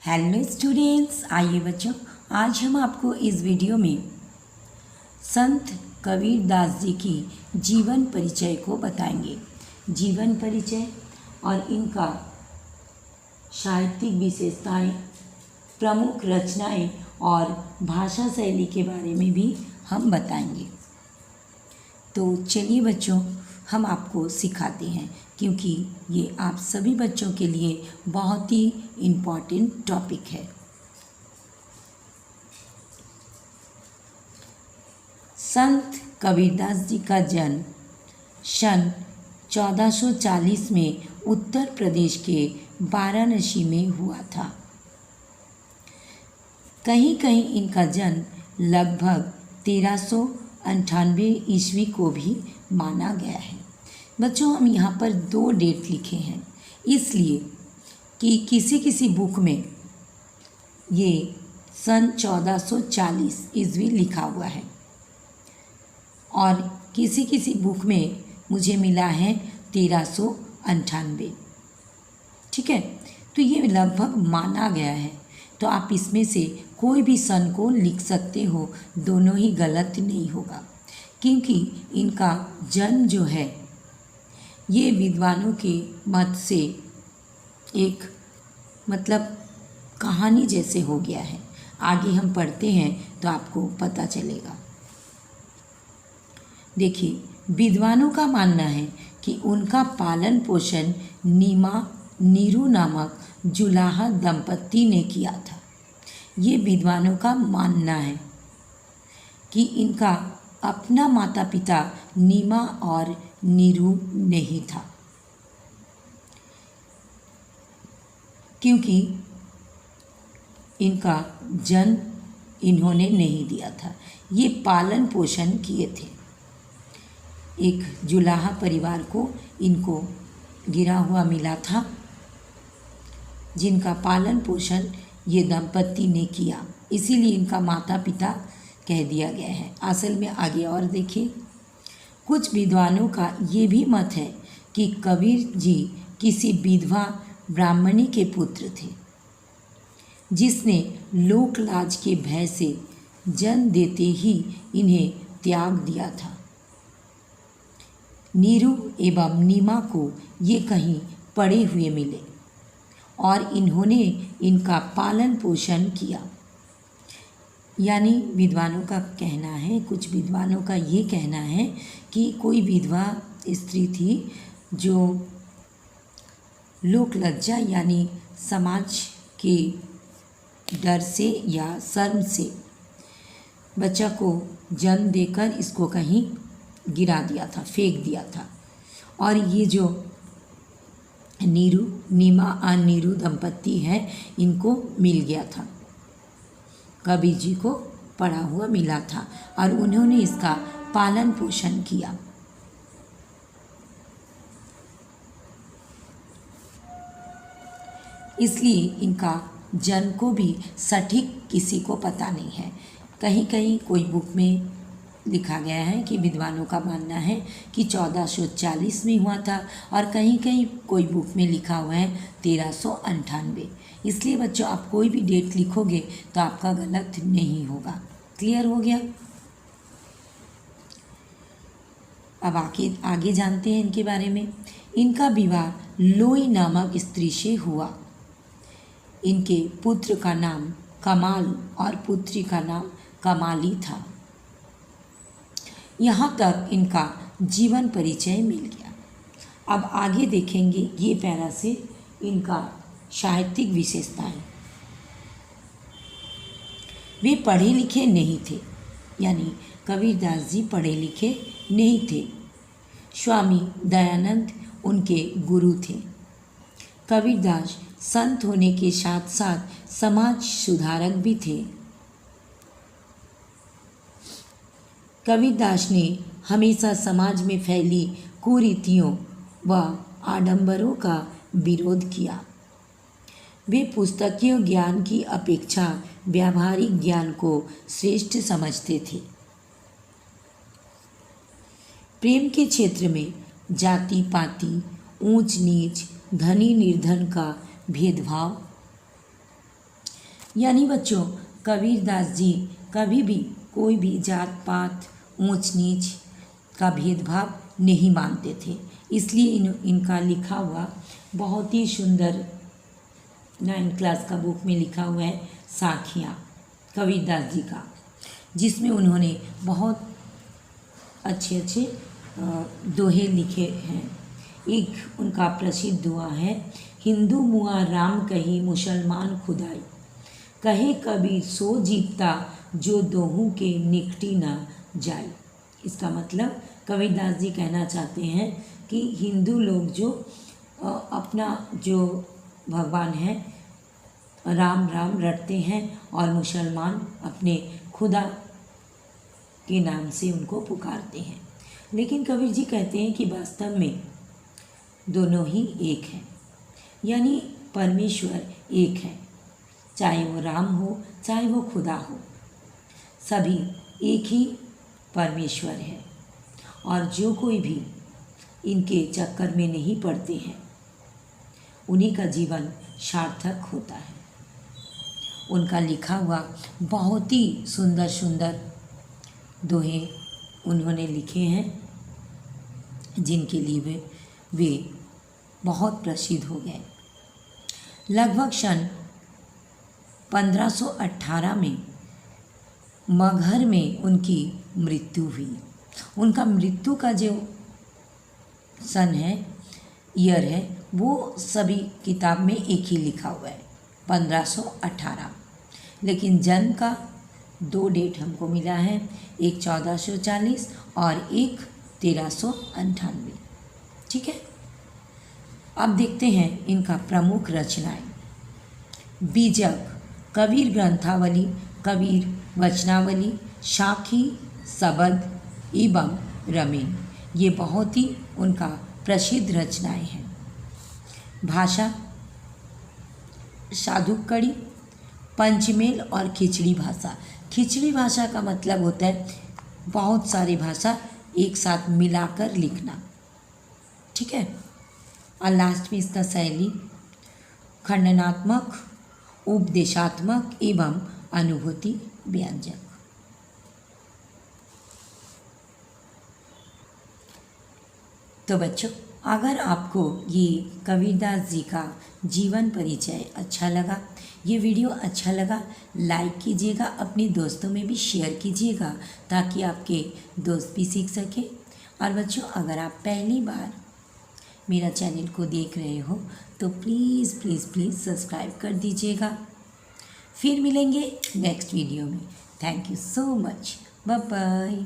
Hello students, आइए बच्चों, आज हम आपको इस वीडियो में संत कबीरदास जी की जीवन परिचय को बताएंगे। जीवन परिचय और इनका साहित्यिक विशेषताएं, प्रमुख रचनाएं और भाषा शैली के बारे में भी हम बताएंगे। तो चलिए बच्चों, हम आपको सिखाते हैं, क्योंकि ये आप सभी बच्चों के लिए बहुत ही इम्पॉर्टेंट टॉपिक है। संत कबीरदास जी का जन्म सन 1440 में उत्तर प्रदेश के वाराणसी में हुआ था। कहीं कहीं इनका जन्म लगभग 1398 ईस्वी को भी माना गया है। बच्चों, हम यहाँ पर 2 डेट लिखे हैं, इसलिए कि किसी किसी बुक में ये सन 1440 ईस्वी लिखा हुआ है और किसी किसी बुक में मुझे मिला है 1398। ठीक है, तो ये लगभग माना गया है। तो आप इसमें से कोई भी सन को लिख सकते हो, दोनों ही गलत नहीं होगा, क्योंकि इनका जन्म जो है ये विद्वानों के मत से एक कहानी जैसे हो गया है। आगे हम पढ़ते हैं तो आपको पता चलेगा। देखिए, विद्वानों का मानना है कि उनका पालन पोषण नीरू नामक जुलाहा दंपत्ति ने किया था। ये विद्वानों का मानना है कि इनका अपना माता पिता नीमा और नीरू नहीं था, क्योंकि इनका जन्म इन्होंने नहीं दिया था। ये पालन पोषण किए थे। एक जुलाहा परिवार को इनको गिरा हुआ मिला था, जिनका पालन पोषण ये दंपत्ति ने किया, इसीलिए इनका माता पिता कह दिया गया है। असल में आगे और देखिए, कुछ विद्वानों का ये भी मत है कि कबीर जी किसी विधवा ब्राह्मणी के पुत्र थे, जिसने लोक लाज के भय से जन्म देते ही इन्हें त्याग दिया था। नीरू एवं नीमा को ये कहीं पड़े हुए मिले और इन्होंने इनका पालन पोषण किया। यानी विद्वानों का कहना है, कुछ विद्वानों का ये कहना है कि कोई विधवा स्त्री थी जो लोक लज्जा यानी समाज के डर से या शर्म से बच्चा को जन्म देकर इसको कहीं गिरा दिया था, फेंक दिया था, और ये जो नीमा और नीरू दंपत्ति है, इनको मिल गया था, कबीर जी को पड़ा हुआ मिला था और उन्होंने इसका पालन पोषण किया। इसलिए इनका जन्म को भी सटीक किसी को पता नहीं है। कहीं कहीं कोई बुक में लिखा गया है कि विद्वानों का मानना है कि 1440 में हुआ था, और कहीं कहीं कोई बुक में लिखा हुआ है 1398। इसलिए बच्चों, आप कोई भी डेट लिखोगे तो आपका गलत नहीं होगा। क्लियर हो गया? अब आगे जानते हैं इनके बारे में। इनका विवाह लोई नामक स्त्री से हुआ। इनके पुत्र का नाम कमाल और पुत्री का नाम कमाली था। यहाँ तक इनका जीवन परिचय मिल गया। अब आगे देखेंगे ये पैरा से इनका साहित्यिक विशेषताएं। वे पढ़े लिखे नहीं थे, यानी कबीरदास जी पढ़े लिखे नहीं थे। स्वामी दयानंद उनके गुरु थे। कबीरदास संत होने के साथ साथ समाज सुधारक भी थे। कबीरदास ने हमेशा समाज में फैली कुरीतियों व आडंबरों का विरोध किया। वे पुस्तकीय ज्ञान की अपेक्षा व्यावहारिक ज्ञान को श्रेष्ठ समझते थे। प्रेम के क्षेत्र में जाति पाति, ऊंच नीच, धनी निर्धन का भेदभाव यानी बच्चों कबीरदास जी कभी भी कोई भी जात पात ऊंच नीच का भेदभाव नहीं मानते थे। इसलिए इनका लिखा हुआ बहुत ही सुंदर 9th क्लास का बुक में लिखा हुआ है साखियाँ कबीरदास जी का, जिसमें उन्होंने बहुत अच्छे अच्छे दोहे लिखे हैं। एक उनका प्रसिद्ध दुआ है, हिंदू मुआ राम कही मुसलमान खुदाई, कहे कबीर सो जीता जो दोहू के निकटी ना जाए। इसका मतलब कबीरदास जी कहना चाहते हैं कि हिंदू लोग जो अपना जो भगवान है राम राम रटते हैं और मुसलमान अपने खुदा के नाम से उनको पुकारते हैं। लेकिन कबीर जी कहते हैं कि वास्तव में दोनों ही एक हैं, यानी परमेश्वर एक है, चाहे वो राम हो चाहे वो खुदा हो, सभी एक ही परमेश्वर है। और जो कोई भी इनके चक्कर में नहीं पड़ते हैं उन्हीं का जीवन सार्थक होता है। उनका लिखा हुआ बहुत ही सुंदर सुंदर दोहे उन्होंने लिखे हैं, जिनके लिए वे बहुत प्रसिद्ध हो गए। लगभग सन 1518 में मगहर में उनकी मृत्यु हुई। उनका मृत्यु का जो सन है, ईयर है, वो सभी किताब में एक ही लिखा हुआ है 1518, लेकिन जन्म का 2 डेट हमको मिला है, एक 1440 और एक 1398। ठीक है, अब देखते हैं इनका प्रमुख रचनाएं। बीजक, कबीर ग्रंथावली, कबीर वचनावली, साखी, सबद एवं रमेन, ये बहुत ही उनका प्रसिद्ध रचनाएं हैं। भाषा साधुकड़ी, पंचमेल और खिचड़ी भाषा। खिचड़ी भाषा का मतलब होता है बहुत सारी भाषा एक साथ मिलाकर लिखना। ठीक है, और लास्ट में इसका शैली खंडनात्मक, उपदेशात्मक एवं अनुभूति व्यंजक। तो बच्चों, अगर आपको ये कबीरदास जी का जीवन परिचय अच्छा लगा, ये वीडियो अच्छा लगा, लाइक कीजिएगा, अपने दोस्तों में भी शेयर कीजिएगा ताकि आपके दोस्त भी सीख सकें। और बच्चों, अगर आप पहली बार मेरा चैनल को देख रहे हो तो प्लीज़ प्लीज़ प्लीज़ सब्सक्राइब कर दीजिएगा। फिर मिलेंगे नेक्स्ट वीडियो में। Thank you so much, bye bye.